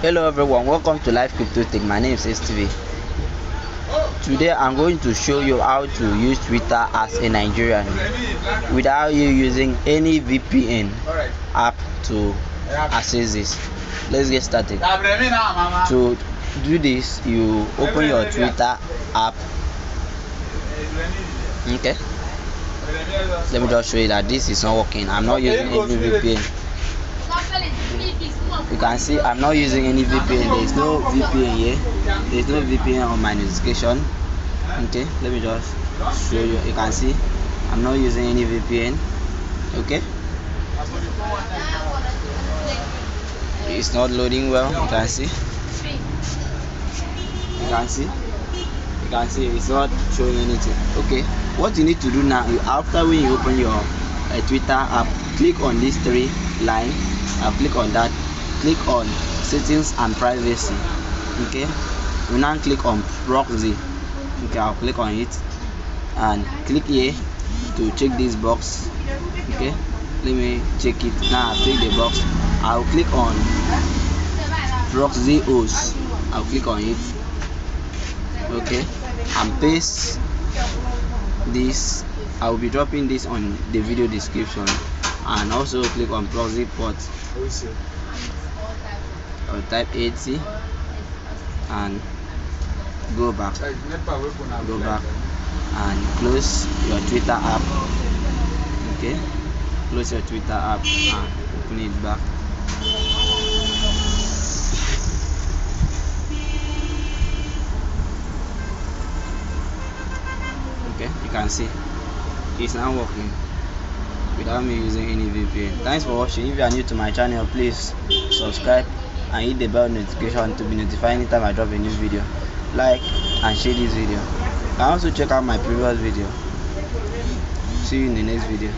Hello everyone, welcome to Live Crypto Tech. My name is STV. Today I'm going to show you how to use Twitter as a Nigerian without you using any VPN app to access this. Let's get started. To do this, you open your Twitter app. Okay. Let me just show you that this is not working. I'm not using any VPN. You can see I'm not using any VPN. There is no VPN here. There is no VPN on my notification. Okay, let me just show you. You can see I'm not using any VPN. Okay, it's not loading well. You can see. You can see it's not showing anything. Okay, what you need to do now, after when you open your Twitter app, click on these three lines. I'll click on that. Click on settings and privacy. Okay, we now click on proxy. Okay, I'll click on it and click here to check this box. Okay, let me check it now. I'll click the box. I'll click on proxy host. I'll click on it. Okay, and paste this. I will be dropping this on the video description, and also click on proxy port. I'll type 80 and go back and close your Twitter app. Okay, close your Twitter app and open it back. Okay, you can see it's now working without me using any VPN. Thanks for watching. If you are new to my channel, please subscribe and hit the bell notification to be notified anytime I drop a new video. Like and share this video. You can also check out my previous video. See you in the next video.